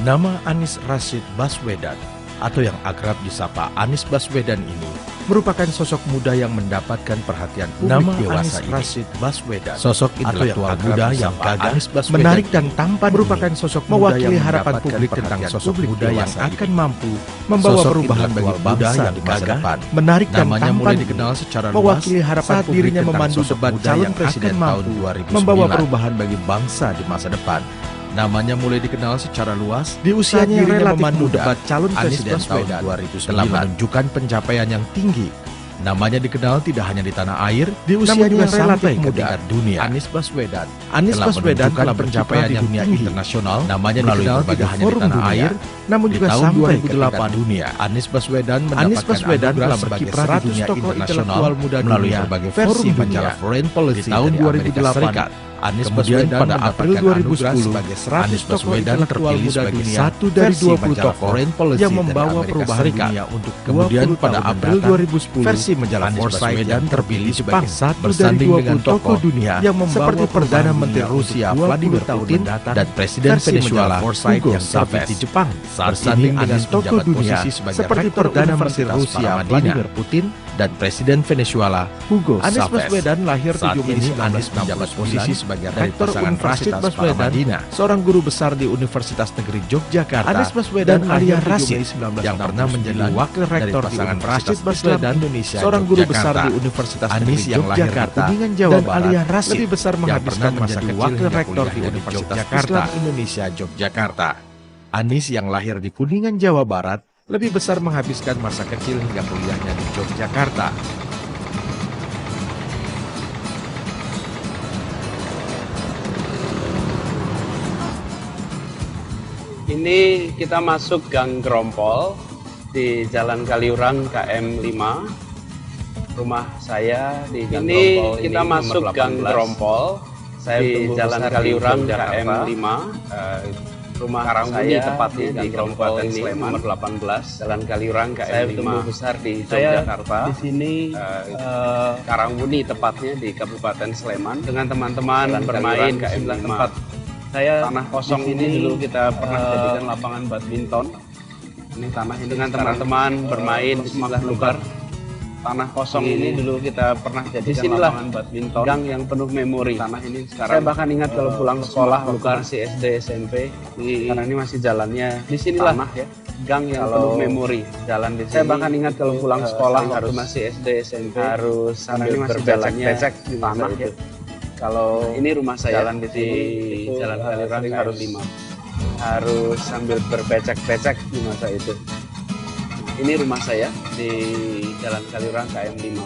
Nama Anies Rashid Baswedan atau yang akrab disapa Anies Baswedan ini merupakan sosok muda yang mendapatkan perhatian publik dewasa ini. Rashid Baswedan, sosok intelektual muda yang gagah, menarik dan tampan, merupakan sosok mewakili harapan publik tentang sosok muda yang akan mampu membawa perubahan bagi bangsa di masa depan. Menarik dan tampan, dikenal secara mewakili harapan saat dirinya memandu debat calon presiden tahun 2009, membawa perubahan bagi bangsa di masa depan. Namanya mulai dikenal secara luas di usianya yang relatif muda. Debat calon presiden tahun 2009 telah menunjukkan pencapaian yang tinggi. Namanya dikenal tidak hanya di tanah air, di usianya yang sampai ke tingkat dunia. Anies Baswedan telah pencapaian yang tinggi internasional. Namanya dikenal tidak hanya di tanah air, namun juga sampai ke tingkat dunia. Anies Baswedan telah berkiprah di dunia internasional melalui berbagai versi majalah Foreign Policy di tahun 2008. Anies Baswedan pada April 2010 sebagai 100 Baswedan terpilih sebagai satu dari 20 tokoh yang membawa perubahan dunia untuk kemudian pada April 2010 versi majalah Foresight dan terpilih sebagai satu dari 20 tokoh dunia yang membawa seperti Perdana Menteri Rusia Vladimir Putin dan Presiden Venezuela Hugo Chavez di Jepang. Saat ini Anies tokoh dunia seperti Perdana Menteri Rusia Vladimir Putin dan Presiden Venezuela Hugo Chavez. Anies Baswedan lahir 7 Mei 1969 sebagai rektor Universitas Paramadina, seorang guru besar di Universitas Negeri Yogyakarta. Anies Baswedan alias Rashid yang pernah menjadi wakil rektor di Universitas Baswedan Indonesia, seorang guru besar di Universitas Negeri Yogyakarta, dan alias Rashid lebih besar menghabiskan masa kecil wakil rektor di Universitas Islam Indonesia Yogyakarta. Anies yang lahir di Kuningan, Jawa Barat, lebih besar menghabiskan masa kecil hingga kuliahnya di Yogyakarta. Ini kita masuk Gang Grompol di Jalan Kaliurang KM 5. Rumah saya di Gang Grompol ini. Kita masuk Gang Grompol di Jalan Kaliurang KM 5. Rumah saya tepatnya di Kabupaten Sleman nomor 18, Jalan Kaliurang KM 5. Saya tumbuh besar di Yogyakarta. Di sini Karangmuni tepatnya di Kabupaten Sleman dengan teman-teman bermain di sebelah tempat saya tanah kosong ini dulu kita pernah jadikan lapangan badminton. Ini tanah ini dengan teman-teman bermain di sebelah luar tanah kosong ini dulu kita pernah jadikan lapangan badminton. Gang yang penuh memori. Tanah ini sekarang saya bahkan ingat kalau pulang sekolah luar si SD SMP karena ini masih jalannya di sinilah tanah ya. Gang yang penuh memori. Jalan di sini. Saya bahkan ingat kalau pulang sekolah waktu masih SD SMP harus sambil berbecek-becek di tanah ya. Kalau ini rumah saya jalan di Jalan Kaliurang harus 5. Harus sambil berbecek-becek di masa itu. Ini rumah saya di Jalan Kaliurang KM 5.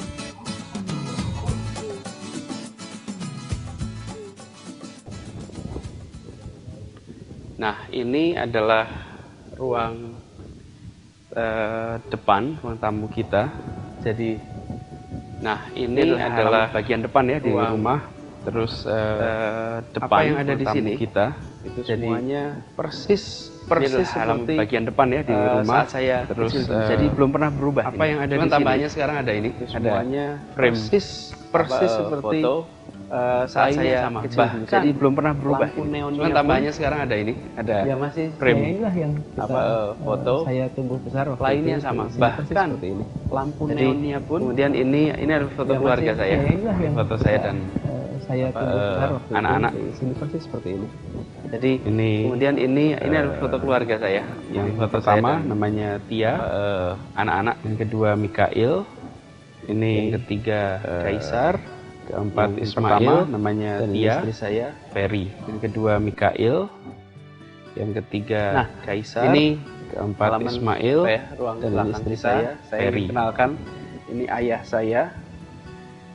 Nah, ini adalah ruang depan, ruang tamu kita. Jadi, nah ini adalah bagian depan ya di rumah. Terus depan apa yang ada di sini kita itu jadi semuanya persis seperti bagian depan ya di rumah saya terus jadi belum pernah berubah. Apa yang ada di sini tambahnya sekarang ada ini semuanya persis seperti foto saat saya sama kecil, jadi belum pernah berubah. Cuman tambahnya sekarang ada ini ada ya masih frame inilah yang kita, foto saya tumbuh besar lainnya itu, sama bahkan seperti ini. Lampu neonnya pun kemudian ini adalah foto ya keluarga saya foto saya dan saya tumbuh besar anak-anak di sini persis seperti ini. Jadi ini kemudian ini adalah foto keluarga saya. Yang foto pertama namanya Tia, anak-anak. Yang kedua Mikail. Ini yang ketiga Kaisar. Keempat Ismail, namanya Tia. Istri saya Ferry. Yang kedua Mikail. Yang ketiga Kaisar. Ini keempat Ismail ya, ruang dan istri saya Ferry. Kenalkan, ini ayah saya.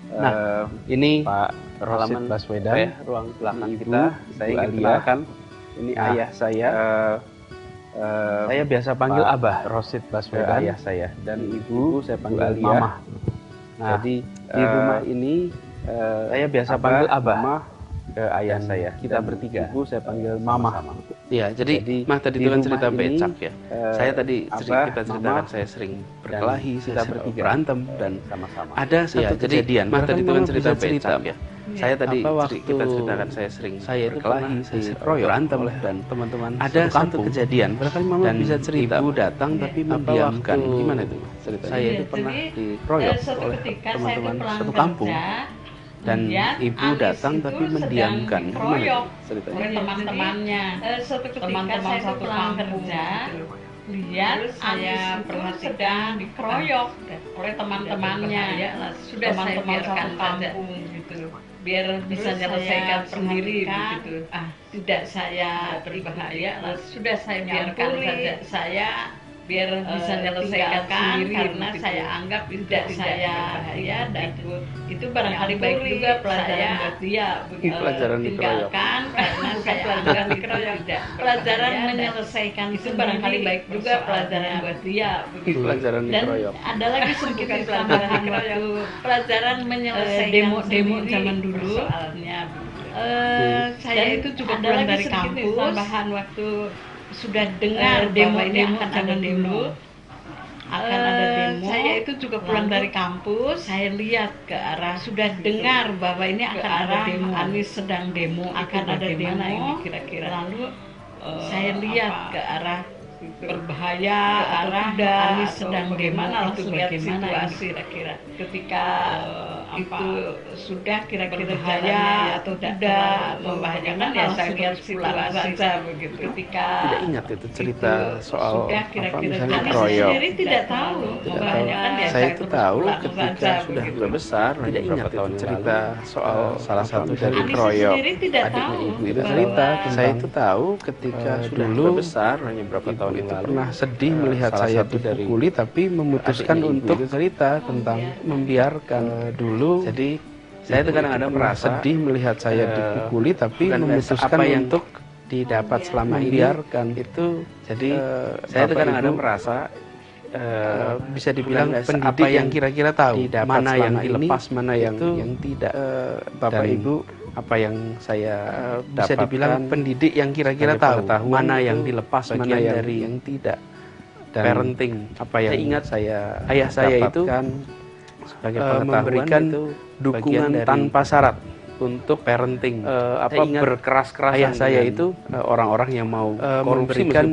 Nah, ini Pak Rashid Baswedan, ya, ruang belakang kita. Saya ingin kenalkan, ini ayah saya. Saya biasa panggil Pak Abah Rashid Baswedan, ayah saya. Dan ibu saya panggil Mama. Nah, jadi di rumah ini saya biasa panggil Abah ke ayah saya. Kita bertiga. Ibu saya panggil Mama. Iya, jadi Mah tadi itu kan cerita becak ya. Saya tadi kita ceritakan saya sering berkelahi, kita bertiga berantem dan sama-sama. Ada satu kejadian. Mah tadi itu kan cerita becak ya. Saya tadi kita ceritakan saya sering berkelahi, saya berantem dan teman-teman ada satu kejadian. Barangkali Mama bisa cerita. Ibu datang tapi mendiamkan. Gimana itu ceritanya? Saya itu pernah dikeroyok oleh teman-teman satu kampung. Dan ibu datang tapi mendiamkan. Gimana itu ceritanya? Oleh teman-temannya. Teman-teman satu kampung lihat saya perhatikan dikeroyok oleh teman-temannya. Sudah saya biarkan kampung gitu, biar bisa menyelesaikan sendiri begitu. Tidak saya berbahaya, sudah saya biarkan saja saya biar bisa menyelesaikan sendiri karena saya anggap tidak saya bahaya dan itu barangkali baik juga pelajaran buat dia tinggalkan karena saya pelajaran dikeroyok tidak pelajaran menyelesaikan itu barangkali baik juga pelajaran buat dia pelajaran dikeroyok. Dan ada lagi sedikit pelajaran waktu pelajaran menyelesaikan demo zaman dulu soalnya saya itu juga pulang dari kampus tambahan waktu sudah dengar demo ini akan ada demo, saya itu juga pulang dari kampus, saya lihat ke arah sudah dengar bahwa ini akan ada demo, Anies sedang demo, akan ada demo ini kira-kira. Lalu saya lihat ke arah berbahaya, arah Anies sedang demo itu bagaimana kira-kira. Ketika itu sudah kira-kira berbahaya atau tidak membahayakan ya saya lihat pulang saja begitu. Ketika tidak ingat itu cerita soal sudah kira-kira dikeroyok. sendiri tidak tahu membahayakan ya saya itu tahu ketika sudah besar, tidak ingat itu cerita soal salah satu dari dikeroyok. Adiknya ibu itu cerita, saya itu tahu ketika sudah besar, hanya berapa tahun itu pernah sedih melihat saya dipukuli, tapi memutuskan untuk cerita tentang membiarkan dulu. Jadi saya itu kadang-kadang merasa sedih melihat saya dipukuli, tapi memutuskan untuk didapat selama membiarkan itu. Jadi saya itu kadang-kadang merasa bisa dibilang pendidik yang kira-kira tahu mana yang dilepas, mana yang tidak. Bapak Ibu, apa yang saya bisa dibilang pendidik yang kira-kira tahu mana yang dilepas, mana yang tidak. Dan parenting, apa yang saya ingat ayah saya itu sebagai memberikan dukungan tanpa syarat untuk parenting. Berkeras-keras ayah saya itu orang-orang yang mau memberikan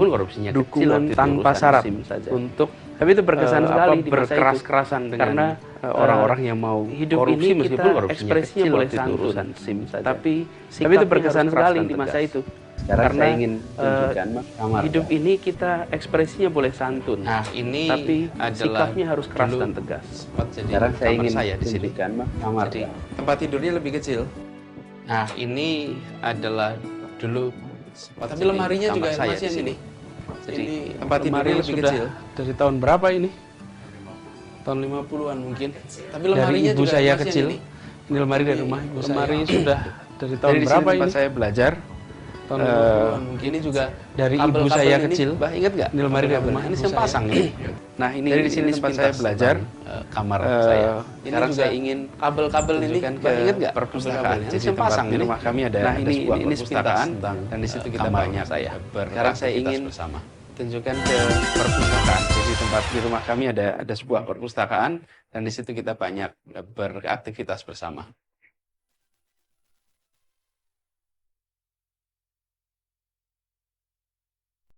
dukungan tanpa syarat untuk, tapi itu berkesan sekali berkeras-kerasan karena orang-orang yang mau hidup korupsi, ini meskipun ekspresinya boleh santun, tapi itu berkesan sekali di masa itu. Sekarang karena saya ingin tunjukkan hidup ini kita ekspresinya boleh santun. Nah, ini tapi sikapnya harus keras dan tegas. Sekarang saya ingin tunjukkan kamar. Jadi tempat tidurnya lebih kecil. Nah, ini adalah dulu tapi lemarinya juga masih yang ini. Jadi tempat tidurnya lebih kecil. Dari tahun berapa ini? Tahun 50-an mungkin. Tapi lemarinya dari ibu juga saya kecil. Ini lemari dari rumah ibu saya. Lemari sudah dari tahun berapa ini? Saya belajar. Tahun 50-an mungkin. Ini juga dari ibu saya kecil. Bah, ingat nggak? Ini lemari dari rumah. Ini saya pasang ini. Nah, ini dari sini tempat saya belajar kamar saya. Sekarang saya ingin kabel-kabel ini ingat nggak? Perpustakaan. Ini saya pasang di rumah kami ada. Nah, ini perpustakaan dan di situ kita banyak saya. Sekarang saya ingin tunjukkan ke perpustakaan. Jadi tempat di rumah kami ada sebuah perpustakaan dan di situ kita banyak beraktivitas bersama.